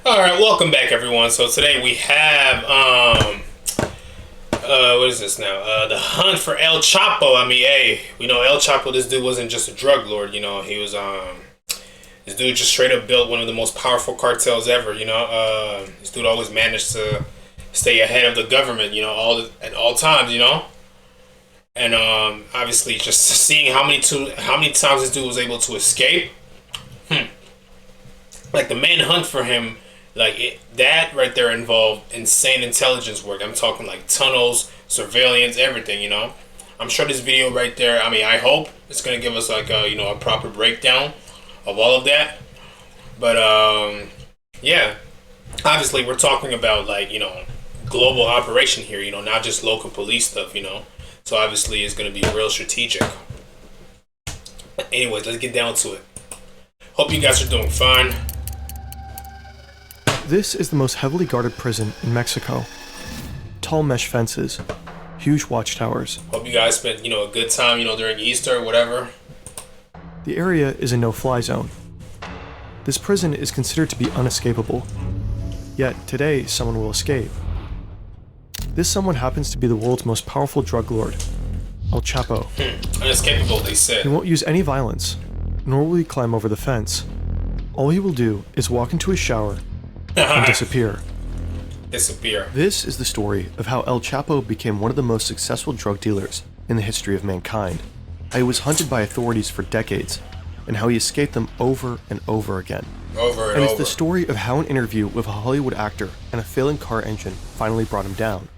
All right, welcome back, everyone. So today we have what is this now? The hunt for El Chapo. I mean, hey, we know El Chapo. This dude wasn't just a drug lord. He was this dude just straight up built one of the most powerful cartels ever. This dude always managed to stay ahead of the government. At all times. And obviously, just seeing how many times this dude was able to escape. Like the manhunt for him, that right there involved insane intelligence work. I'm talking like tunnels, surveillance, everything. I'm sure this video right there. I mean, I hope it's gonna give us like a proper breakdown of all of that. But yeah, obviously we're talking about global operation here. Not just local police stuff. So obviously it's gonna be real strategic. But anyways, let's get down to it. Hope you guys are doing fine. This is the most heavily guarded prison in Mexico. Tall mesh fences, huge watchtowers. Hope you guys spent, a good time, during Easter or whatever. The area is a no-fly zone. This prison is considered to be unescapable. Yet today, someone will escape. This someone happens to be the world's most powerful drug lord, El Chapo. Unescapable, they said. He won't use any violence, nor will he climb over the fence. All he will do is walk into his shower and disappear. This is the story of how El Chapo became one of the most successful drug dealers in the history of mankind, how he was hunted by authorities for decades, and how he escaped them over and over again. And it's the story of how an interview with a Hollywood actor and a failing car engine finally brought him down.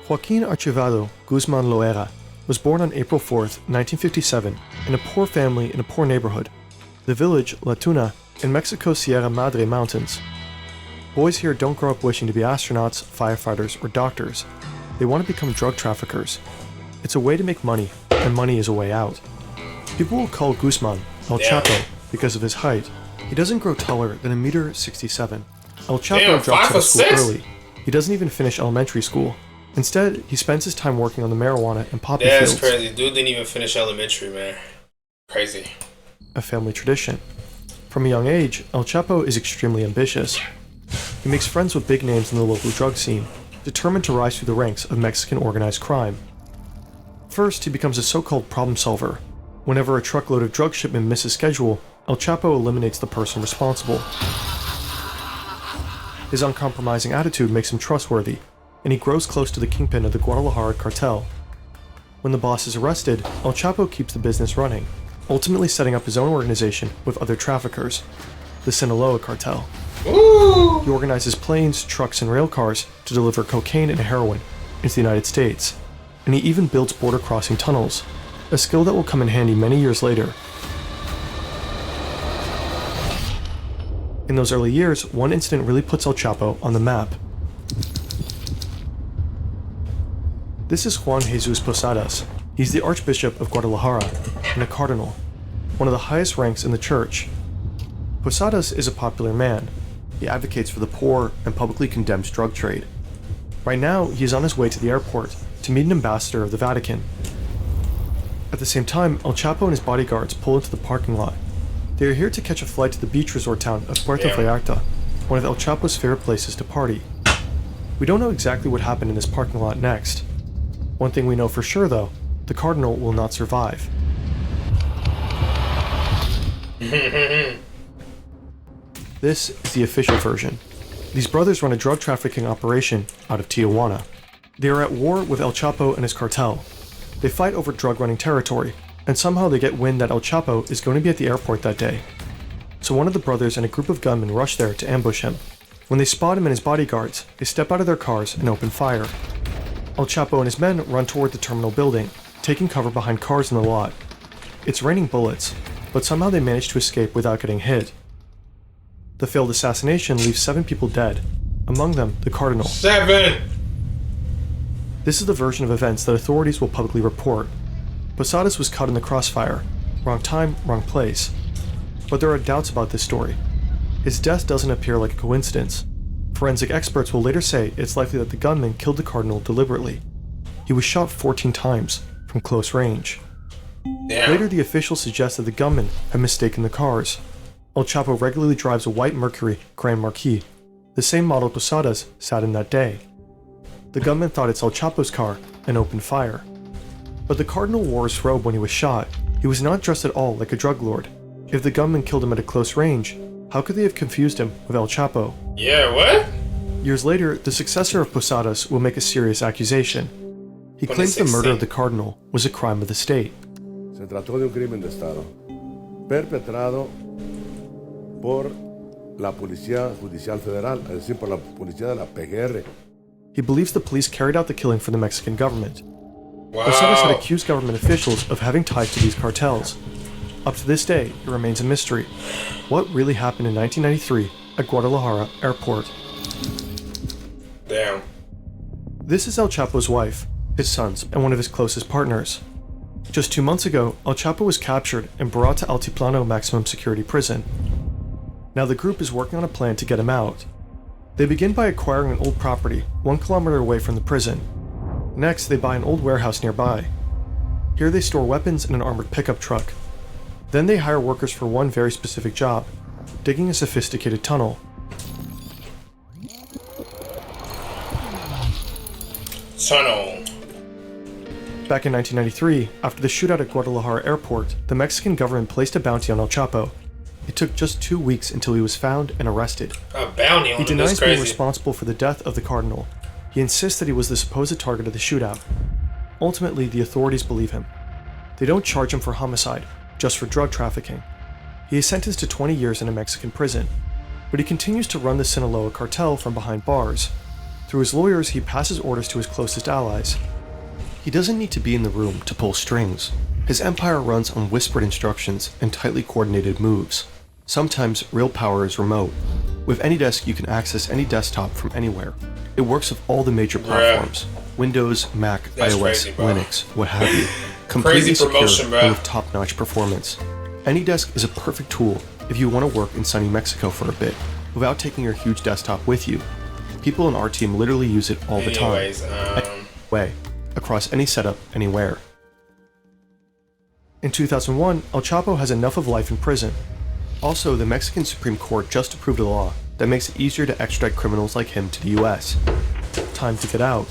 Joaquin Archivado Guzman Loera was born on April 4th, 1957, in a poor family in a poor neighborhood, the village La Tuna in Mexico's Sierra Madre Mountains. Boys here don't grow up wishing to be astronauts, firefighters, or doctors. They want to become drug traffickers. It's a way to make money, and money is a way out. People will call Guzman El Chapo because of his height. He doesn't grow taller than 1.67 m. El Chapo drops out of school early. He doesn't even finish elementary school. Instead, he spends his time working on the marijuana and poppy fields. That's crazy. Dude didn't even finish elementary, man. Crazy. A family tradition. From a young age, El Chapo is extremely ambitious. He makes friends with big names in the local drug scene, determined to rise through the ranks of Mexican organized crime. First, he becomes a so-called problem solver. Whenever a truckload of drug shipment misses schedule, El Chapo eliminates the person responsible. His uncompromising attitude makes him trustworthy, and he grows close to the kingpin of the Guadalajara cartel. When the boss is arrested, El Chapo keeps the business running, ultimately setting up his own organization with other traffickers, the Sinaloa cartel. Ooh. He organizes planes, trucks, and rail cars to deliver cocaine and heroin into the United States, and he even builds border-crossing tunnels, a skill that will come in handy many years later. In those early years, one incident really puts El Chapo on the map. This is Juan Jesus Posadas. He's the Archbishop of Guadalajara and a cardinal, one of the highest ranks in the church. Posadas is a popular man. He advocates for the poor and publicly condemns drug trade. Right now, he is on his way to the airport to meet an ambassador of the Vatican. At the same time, El Chapo and his bodyguards pull into the parking lot. They are here to catch a flight to the beach resort town of Puerto Vallarta, one of El Chapo's favorite places to party. We don't know exactly what happened in this parking lot next. One thing we know for sure, though, the cardinal will not survive. This is the official version. These brothers run a drug trafficking operation out of Tijuana. They are at war with El Chapo and his cartel. They fight over drug running territory, and somehow they get wind that El Chapo is going to be at the airport that day. So one of the brothers and a group of gunmen rush there to ambush him. When they spot him and his bodyguards, they step out of their cars and open fire. El Chapo and his men run toward the terminal building, taking cover behind cars in the lot. It's raining bullets, but somehow they manage to escape without getting hit. The failed assassination leaves 7 people dead, among them the cardinal. 7! This is the version of events that authorities will publicly report. Posadas was caught in the crossfire. Wrong time, wrong place. But there are doubts about this story. His death doesn't appear like a coincidence. Forensic experts will later say it's likely that the gunman killed the cardinal deliberately. He was shot 14 times from close range. Damn. Later, the officials suggest that the gunman had mistaken the cars. El Chapo regularly drives a white Mercury Grand Marquis, the same model Posadas sat in that day. The gunman thought it's El Chapo's car and opened fire. But the cardinal wore his robe when he was shot. He was not dressed at all like a drug lord. If the gunman killed him at a close range, how could they have confused him with El Chapo? Yeah, what? Years later, the successor of Posadas will make a serious accusation. He claims the murder of the cardinal was a crime of the state. Se trató de un crimen de Estado, perpetrado por la Policía Judicial Federal, es decir, por la Policía de la PGR. He believes the police carried out the killing for the Mexican government. Wow. Posadas had accused government officials of having ties to these cartels. Up to this day, it remains a mystery. What really happened in 1993 at Guadalajara Airport? Damn. This is El Chapo's wife, his sons, and one of his closest partners. Just 2 months ago, El Chapo was captured and brought to Altiplano Maximum Security Prison. Now the group is working on a plan to get him out. They begin by acquiring an old property 1 kilometer away from the prison. Next, they buy an old warehouse nearby. Here they store weapons in an armored pickup truck. Then they hire workers for one very specific job, digging a sophisticated tunnel. Tunnel. Back in 1993, after the shootout at Guadalajara Airport, the Mexican government placed a bounty on El Chapo. It took just 2 weeks until he was found and arrested. A bounty on He him, denies that's being crazy. responsible for the death of the cardinal. He insists that he was the supposed target of the shootout. Ultimately, the authorities believe him. They don't charge him for homicide, just for drug trafficking. He is sentenced to 20 years in a Mexican prison, but he continues to run the Sinaloa cartel from behind bars. Through his lawyers, he passes orders to his closest allies. He doesn't need to be in the room to pull strings. His empire runs on whispered instructions and tightly coordinated moves. Sometimes real power is remote. With AnyDesk, you can access any desktop from anywhere. It works with all the major platforms: Windows, Mac, That's iOS, crazy, bro. Linux, what have you. Completely Crazy promotion, secure bro. and with top-notch performance. AnyDesk is a perfect tool if you want to work in sunny Mexico for a bit, without taking your huge desktop with you. People in our team literally use it all the time. Anyways, Way, across any setup, anywhere. In 2001, El Chapo has enough of life in prison. Also, the Mexican Supreme Court just approved a law that makes it easier to extradite criminals like him to the US. Time to get out.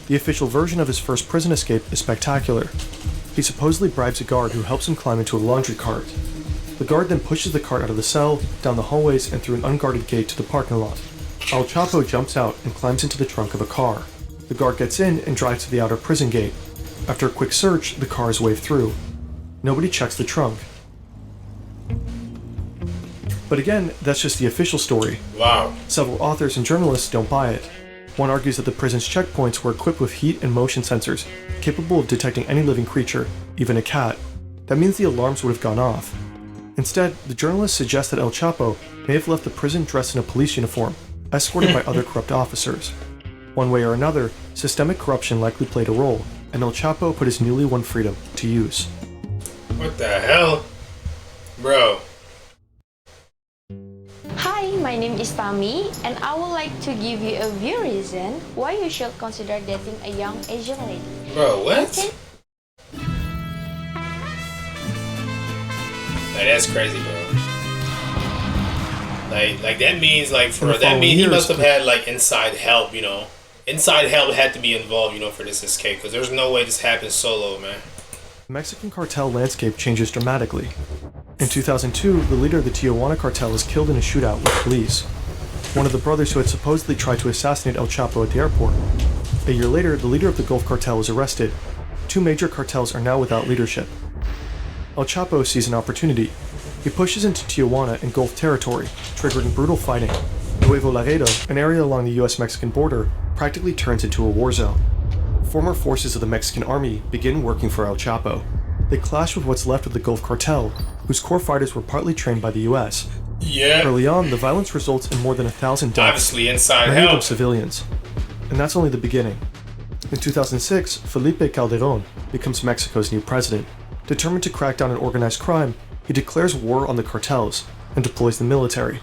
The official version of his first prison escape is spectacular. He supposedly bribes a guard who helps him climb into a laundry cart. The guard then pushes the cart out of the cell, down the hallways, and through an unguarded gate to the parking lot. El Chapo jumps out and climbs into the trunk of a car. The guard gets in and drives to the outer prison gate. After a quick search, the car is waved through. Nobody checks the trunk. But again, that's just the official story. wow. Several authors and journalists don't buy it. One argues that the prison's checkpoints were equipped with heat and motion sensors, capable of detecting any living creature, even a cat. That means the alarms would have gone off. Instead, the journalists suggest that El Chapo may have left the prison dressed in a police uniform, escorted by other corrupt officers. One way or another, systemic corruption likely played a role, and El Chapo put his newly won freedom to use. What the hell? Bro. Hi, my name is Tami, and I would like to give you a few reasons why you should consider dating a young Asian lady. Bro, what? Okay. Like, that's crazy, bro. Like that means like for In the that following means he years, must have had like inside help, you know. Inside help had to be involved, you know, for this escape, because there's no way this happened solo, man. The Mexican cartel landscape changes dramatically. In 2002, the leader of the Tijuana cartel is killed in a shootout with police. One of the brothers who had supposedly tried to assassinate El Chapo at the airport. A year later, the leader of the Gulf cartel was arrested. 2 major cartels are now without leadership. El Chapo sees an opportunity. He pushes into Tijuana and Gulf territory, triggering brutal fighting. Nuevo Laredo, an area along the US-Mexican border, practically turns into a war zone. Former forces of the Mexican army begin working for El Chapo. They clash with what's left of the Gulf cartel, whose core fighters were partly trained by the US. Yeah. Early on, the violence results in more than 1,000 deaths, Obviously inside many of them help. civilians. And that's only the beginning. In 2006, Felipe Calderon becomes Mexico's new president. Determined to crack down on organized crime, he declares war on the cartels and deploys the military.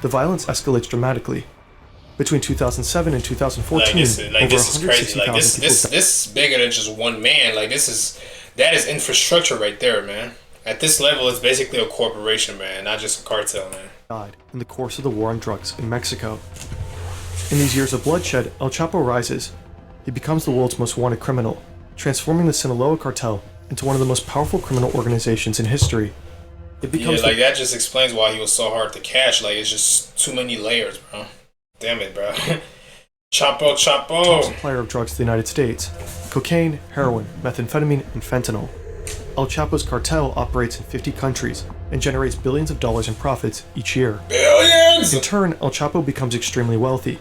the violence escalates dramatically. Between 2007 and 2014, this over is crazy. 160,000 Like this is bigger than just one man. Like that is infrastructure right there, man. At this level, it's basically a corporation, man, not just a cartel, man. Died in the course of the war on drugs in Mexico. In these years of bloodshed, El Chapo rises. He becomes the world's most wanted criminal, transforming the Sinaloa cartel into one of the most powerful criminal organizations in history. It becomes that just explains why he was so hard to catch. Like, it's just too many layers, bro. Damn it, bro. Chapo. top supplier of drugs to the United States: cocaine, heroin, methamphetamine, and fentanyl. El Chapo's cartel operates in 50 countries and generates billions of dollars in profits each year. Billions! In turn, El Chapo becomes extremely wealthy,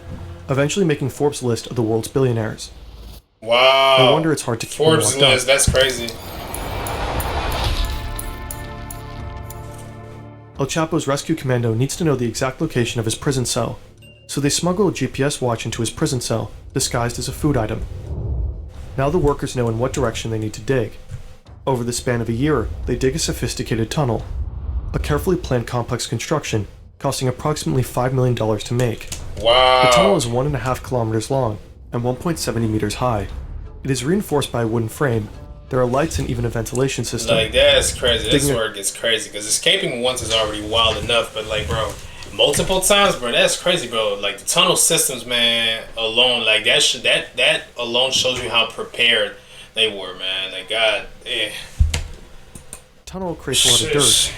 eventually making Forbes' list of the world's billionaires. Wow. No wonder it's hard to keep Forbes him locked list, up. that's crazy. El Chapo's rescue commando needs to know the exact location of his prison cell, so they smuggle a GPS watch into his prison cell, disguised as a food item. Now the workers know in what direction they need to dig. Over the span of a year, they dig a sophisticated tunnel, a carefully planned complex construction costing approximately $5 million to make. Wow. The tunnel is 1.5 kilometers long and 1.70 meters high. It is reinforced by a wooden frame. There are lights and even a ventilation system. Like, that's crazy. That's where it gets crazy. Because escaping once is already wild enough. But, like, bro, multiple times, bro, that's crazy, bro. Like, the tunnel systems, man, alone, like, that alone shows you how prepared they were, man. Like, God, Tunnel creates a lot of dirt,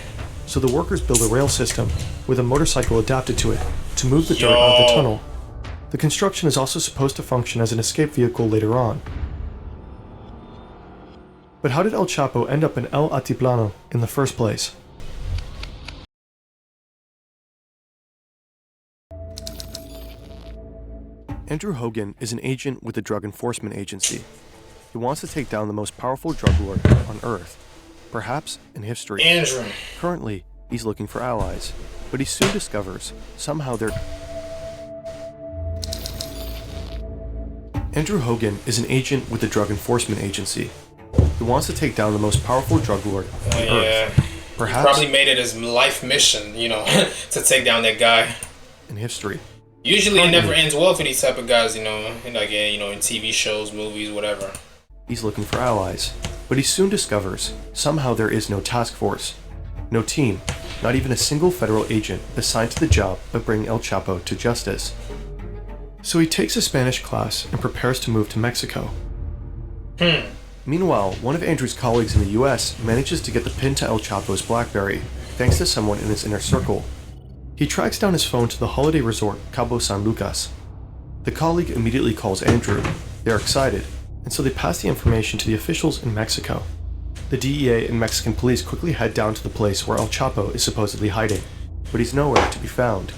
so the workers build a rail system with a motorcycle adapted to it to move the dirt out of the tunnel. The construction is also supposed to function as an escape vehicle later on. But how did El Chapo end up in El Altiplano in the first place? Andrew Hogan is an agent with the Drug Enforcement Agency. He wants to take down the most powerful drug lord on Earth, perhaps in history. Andrew. Currently, he's looking for allies, but he soon discovers somehow they're... Andrew Hogan is an agent with the Drug Enforcement Agency. He wants to take down the most powerful drug lord on Earth. Perhaps he probably made it his life mission, to take down that guy. In history. Usually it never ends well for these type of guys, in TV shows, movies, whatever. He's looking for allies, but he soon discovers somehow there is no task force, no team, not even a single federal agent assigned to the job of bringing El Chapo to justice. So he takes a Spanish class and prepares to move to Mexico. Meanwhile, one of Andrew's colleagues in the US manages to get the pin to El Chapo's BlackBerry, thanks to someone in his inner circle. He tracks down his phone to the holiday resort Cabo San Lucas. The colleague immediately calls Andrew. They're excited, and so they pass the information to the officials in Mexico. The DEA and Mexican police quickly head down to the place where El Chapo is supposedly hiding, but he's nowhere to be found.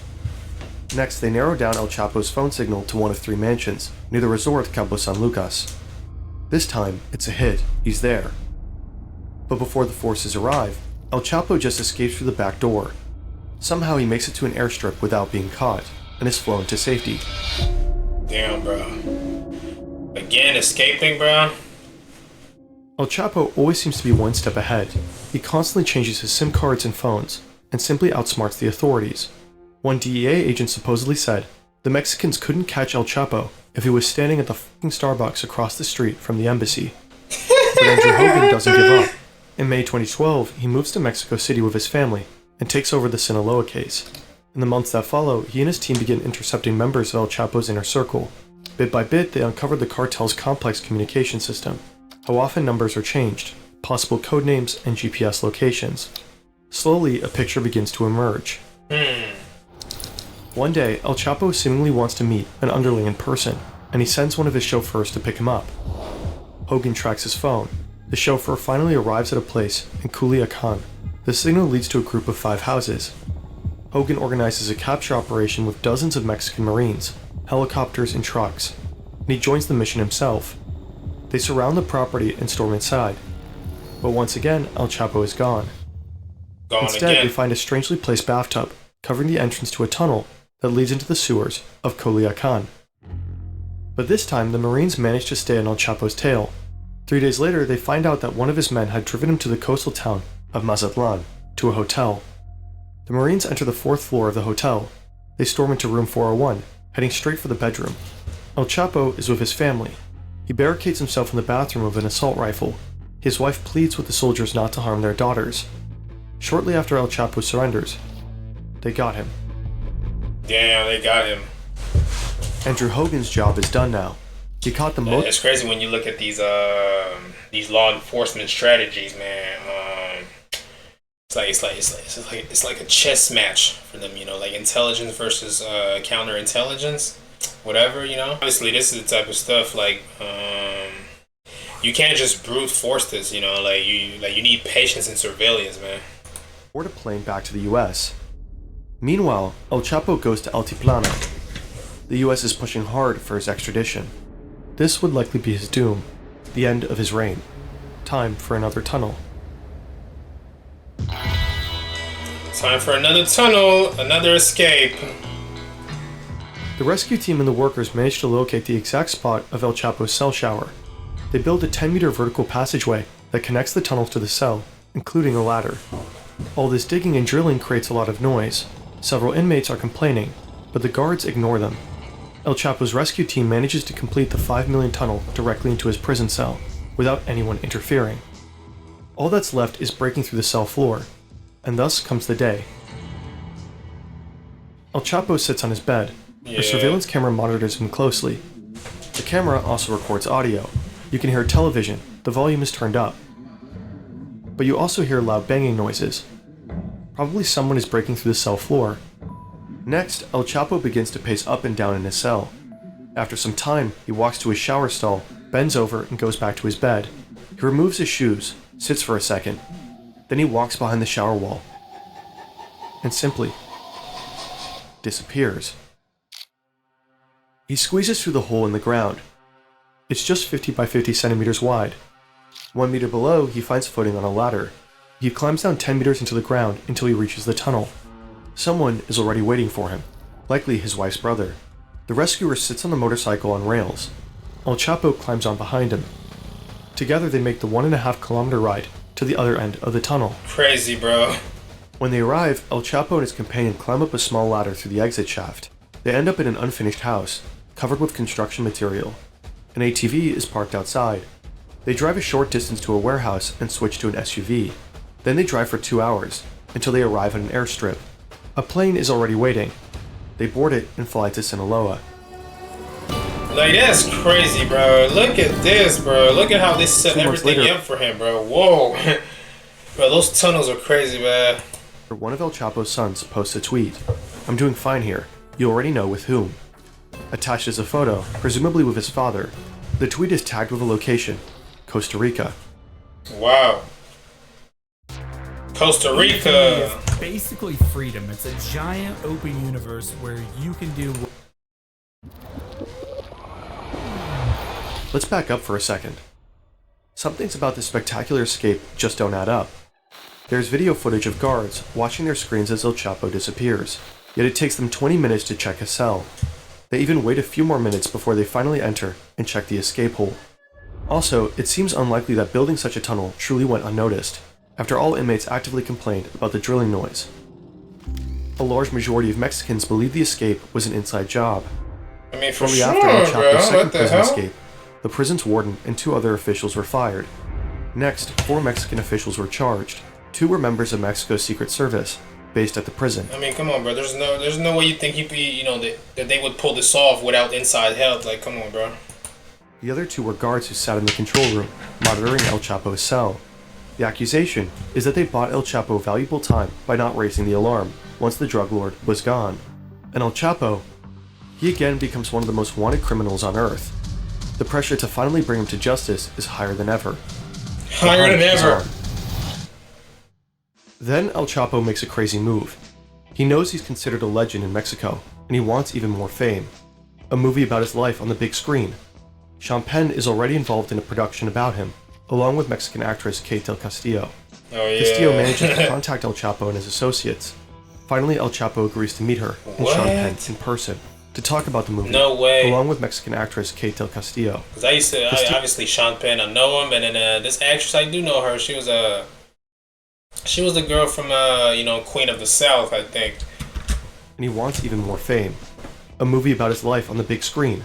Next, they narrow down El Chapo's phone signal to one of 3 mansions, near the resort Cabo San Lucas. This time, it's a hit. He's there. But before the forces arrive, El Chapo just escapes through the back door. Somehow he makes it to an airstrip without being caught, and is flown to safety. Damn, bro. Again, escaping, bro? El Chapo always seems to be one step ahead. He constantly changes his SIM cards and phones, and simply outsmarts the authorities. One DEA agent supposedly said, the Mexicans couldn't catch El Chapo if he was standing at the fucking Starbucks across the street from the embassy. But Andrew Hogan doesn't give up. In May 2012, he moves to Mexico City with his family, and takes over the Sinaloa case. In the months that follow, he and his team begin intercepting members of El Chapo's inner circle. Bit by bit, they uncover the cartel's complex communication system, how often numbers are changed, possible code names, and GPS locations. Slowly, a picture begins to emerge. One day, El Chapo seemingly wants to meet an underling in person, and he sends one of his chauffeurs to pick him up. Hogan tracks his phone. The chauffeur finally arrives at a place in Culiacan. The signal leads to a group of 5 houses. Hogan organizes a capture operation with dozens of Mexican Marines, helicopters, and trucks, and he joins the mission himself. They surround the property and storm inside. But once again, El Chapo is gone. Instead, they find a strangely placed bathtub covering the entrance to a tunnel that leads into the sewers of Culiacan. But this time, the Marines manage to stay on El Chapo's tail. 3 days later, they find out that one of his men had driven him to the coastal town of Mazatlan, to a hotel. The Marines enter the 4th floor of the hotel, They storm into room 401, heading straight for the bedroom. El Chapo is with his family. He barricades himself in the bathroom with an assault rifle. His wife pleads with the soldiers not to harm their daughters. Shortly after El Chapo surrenders, they got him. Damn, they got him. Andrew Hogan's job is done now. He caught the most. It's crazy when you look at these law enforcement strategies, man. It's like a chess match for them, you know, like intelligence versus counterintelligence, whatever, you know. Obviously, this is the type of stuff like you can't just brute force this, you know. You need patience and surveillance, man. Board a plane back to the U.S. Meanwhile, El Chapo goes to Altiplano. The U.S. is pushing hard for his extradition. This would likely be his doom, the end of his reign. Time for another tunnel. Time for another tunnel, another escape. The rescue team and the workers manage to locate the exact spot of El Chapo's cell shower. They build a 10-meter vertical passageway that connects the tunnel to the cell, including a ladder. All this digging and drilling creates a lot of noise. Several inmates are complaining, but the guards ignore them. El Chapo's rescue team manages to complete the 5 million tunnel directly into his prison cell, without anyone interfering. All that's left is breaking through the cell floor, and thus comes the day. El Chapo sits on his bed. A surveillance camera monitors him closely. The camera also records audio. You can hear television, the volume is turned up. But you also hear loud banging noises. Probably someone is breaking through the cell floor. Next, El Chapo begins to pace up and down in his cell. After some time, he walks to his shower stall, bends over, and goes back to his bed. He removes his shoes, sits for a second. Then he walks behind the shower wall and simply disappears. He squeezes through the hole in the ground. It's just 50 by 50 centimeters wide. 1 meter below, he finds footing on a ladder. He climbs down 10 meters into the ground until he reaches the tunnel. Someone is already waiting for him, likely his wife's brother. The rescuer sits on the motorcycle on rails. El Chapo climbs on behind him. Together they make the 1.5 kilometer ride to the other end of the tunnel. Crazy, bro. When they arrive, El Chapo and his companion climb up a small ladder through the exit shaft. They end up in an unfinished house, covered with construction material. An ATV is parked outside. They drive a short distance to a warehouse and switch to an SUV. Then they drive for 2 hours, until they arrive at an airstrip. A plane is already waiting. They board it and fly to Sinaloa. Like, that's crazy, bro. Look at this, bro. Look at how they set everything up for him, bro. Whoa. Bro, those tunnels are crazy, man. One of El Chapo's sons posts a tweet. "I'm doing fine here. You already know with whom." Attached is a photo, presumably with his father. The tweet is tagged with a location, Costa Rica. Wow. Costa Rica. It's basically freedom. It's a giant open universe where you can do. Let's back up for a second. Some things about this spectacular escape just don't add up. There's video footage of guards watching their screens as El Chapo disappears, yet it takes them 20 minutes to check his cell. They even wait a few more minutes before they finally enter and check the escape hole. Also, it seems unlikely that building such a tunnel truly went unnoticed, after all inmates actively complained about the drilling noise. A large majority of Mexicans believe the escape was an inside job. I mean, for Shortly sure, after El bro. Chapo's second What the prison hell? escape, the prison's warden and 2 other officials were fired. Next, 4 Mexican officials were charged. 2 were members of Mexico's Secret Service, based at the prison. I mean, come on, bro. There's no way you think he'd be, you know, that they would pull this off without inside help. Like, come on, bro. The other 2 were guards who sat in the control room, monitoring El Chapo's cell. The accusation is that they bought El Chapo valuable time by not raising the alarm once the drug lord was gone. And El Chapo, he again becomes one of the most wanted criminals on Earth. The pressure to finally bring him to justice is higher than ever. Higher than ever. Then El Chapo makes a crazy move. He knows he's considered a legend in Mexico, and he wants even more fame. A movie about his life on the big screen. Sean Penn is already involved in a production about him, along with Mexican actress Kate del Castillo. Oh, yeah. Castillo manages to contact El Chapo and his associates. Finally, El Chapo agrees to meet her and Sean Penn in person to talk about the movie. No way. Along with Mexican actress Kate del Castillo. Because obviously Sean Penn, I know him, and then this actress, I do know her. She was the girl from, Queen of the South, I think. and he wants even more fame. A movie about his life on the big screen.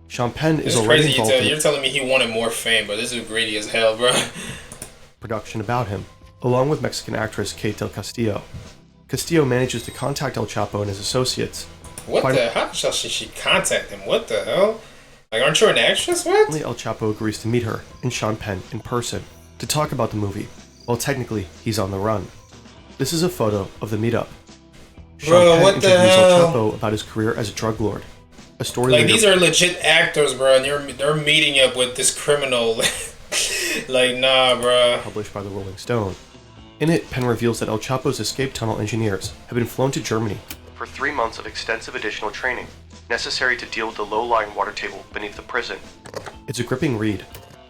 Sean Penn is It's already crazy. involved in You're telling me he wanted more fame, but this is greedy as hell, bro. production about him, along with Mexican actress Kate del Castillo. Castillo manages to contact El Chapo and his associates. What the? How should she contact him? What the hell? Like, aren't you an actress? What? Finally, El Chapo agrees to meet her and Sean Penn in person to talk about the movie, while technically he's on the run. This is a photo of the meetup. Sean Penn interviews El Chapo about his career as a drug lord. A story like, later, these are legit actors, bro, and they're meeting up with this criminal. Like, nah, bro. published by the Rolling Stone. In it, Penn reveals that El Chapo's escape tunnel engineers have been flown to Germany for 3 months of extensive additional training, necessary to deal with the low-lying water table beneath the prison. It's a gripping read.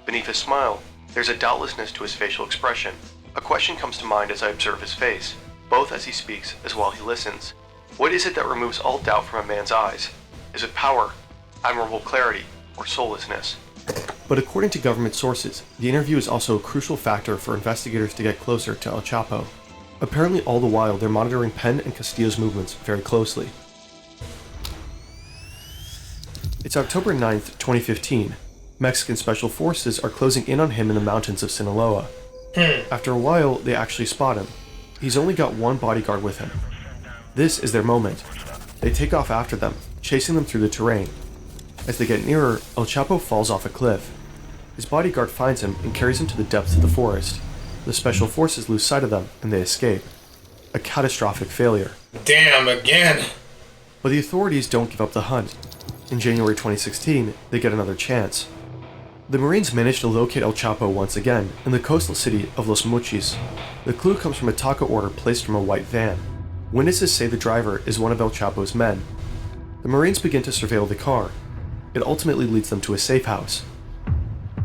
Beneath his smile, there's a doubtlessness to his facial expression. A question comes to mind as I observe his face, both as he speaks as while he listens. What is it that removes all doubt from a man's eyes? Is it power, admirable clarity, or soullessness? But according to government sources, the interview is also a crucial factor for investigators to get closer to El Chapo. Apparently all the while they're monitoring Penn and Castillo's movements very closely. It's October 9th, 2015. Mexican special forces are closing in on him in the mountains of Sinaloa. After a while, they actually spot him. He's only got one bodyguard with him. This is their moment. They take off after them, chasing them through the terrain. As they get nearer, El Chapo falls off a cliff. His bodyguard finds him and carries him to the depths of the forest. The special forces lose sight of them and they escape. A catastrophic failure. Damn, again. But the authorities don't give up the hunt. In January 2016, they get another chance. The Marines manage to locate El Chapo once again in the coastal city of Los Mochis. The clue comes from a taco order placed from a white van. Witnesses say the driver is one of El Chapo's men. The Marines begin to surveil the car. It ultimately leads them to a safe house.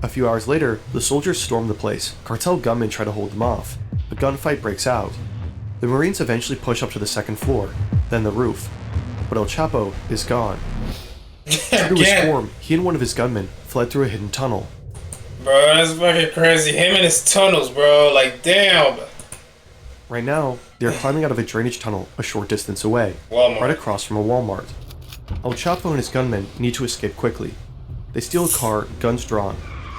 A few hours later, the soldiers storm the place. Cartel gunmen try to hold them off. A gunfight breaks out. The Marines eventually push up to the second floor, then the roof. But El Chapo is gone. True to his form, he and one of his gunmen fled through a hidden tunnel. Bro, that's fucking crazy. Him and his tunnels, bro. Like, damn. Right now, they are climbing out of a drainage tunnel a short distance away, Walmart. right across from a Walmart. El Chapo and his gunmen need to escape quickly. They steal a car, guns drawn,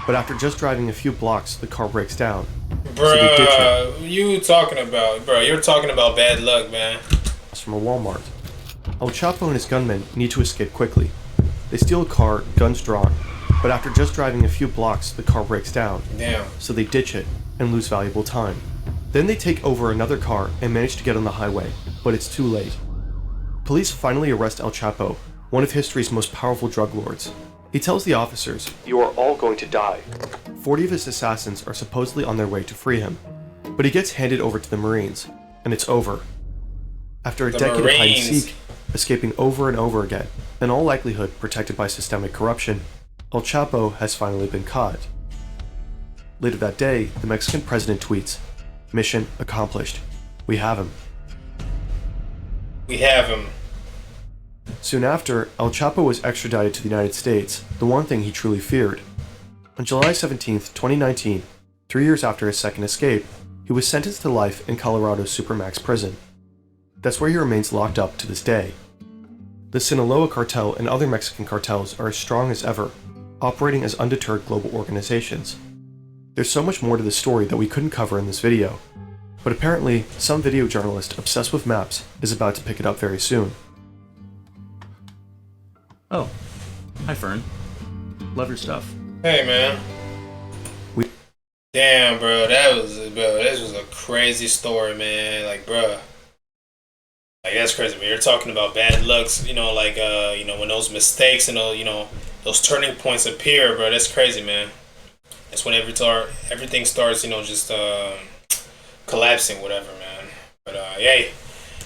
but after just driving a few blocks, the car breaks down. Bro, So they ditch it. you're talking about bad luck, man. From a Walmart. El Chapo and his gunmen need to escape quickly. They steal a car, guns drawn, but after just driving a few blocks, the car breaks down. Damn. So they ditch it and lose valuable time. Then they take over another car and manage to get on the highway, but it's too late. Police finally arrest El Chapo, one of history's most powerful drug lords. He tells the officers, "You are all going to die." 40 of his assassins are supposedly on their way to free him, but he gets handed over to the Marines, and it's over. After a decade of hide and seek, escaping over and over again, in all likelihood protected by systemic corruption, El Chapo has finally been caught. Later that day, the Mexican president tweets, "Mission accomplished. We have him." We have him. Soon after, El Chapo was extradited to the United States, the one thing he truly feared. On July 17th, 2019, 3 years after his second escape, he was sentenced to life in Colorado's Supermax prison. That's where he remains locked up to this day. The Sinaloa cartel and other Mexican cartels are as strong as ever, operating as undeterred global organizations. There's so much more to this story that we couldn't cover in this video, but apparently some video journalist obsessed with maps is about to pick it up very soon. Oh, hi Fern. Love your stuff. Hey, man. Damn, bro. This was a crazy story, man. Like, bro. Like, that's crazy. When you're talking about bad lucks, when those mistakes and those turning points appear, bro, that's crazy, man. That's when everything starts, just collapsing, whatever, man. But hey,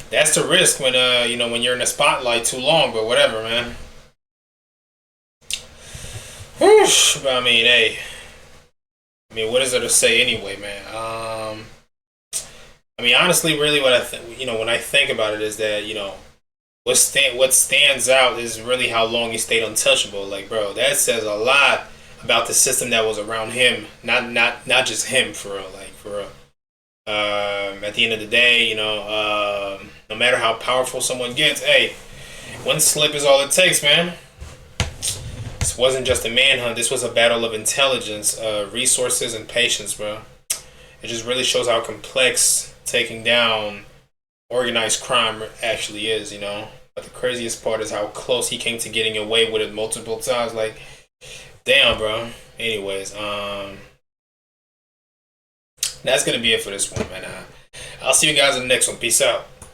that's the risk when when you're in the spotlight too long, but whatever, man. Whoosh, but hey. What is there to say anyway, man? Honestly, really, what when I think about it is that what stands out is really how long he stayed untouchable. Like, bro, that says a lot about the system that was around him, not just him, for real. Like, for real. At the end of the day, No matter how powerful someone gets, hey, one slip is all it takes, man. This wasn't just a manhunt. This was a battle of intelligence, resources, and patience, bro. It just really shows how complex taking down organized crime actually is, you know. But the craziest part is how close he came to getting away with it multiple times. Like, damn, bro. Anyways, that's gonna be it for this one, man. I'll see you guys in the next one. Peace out.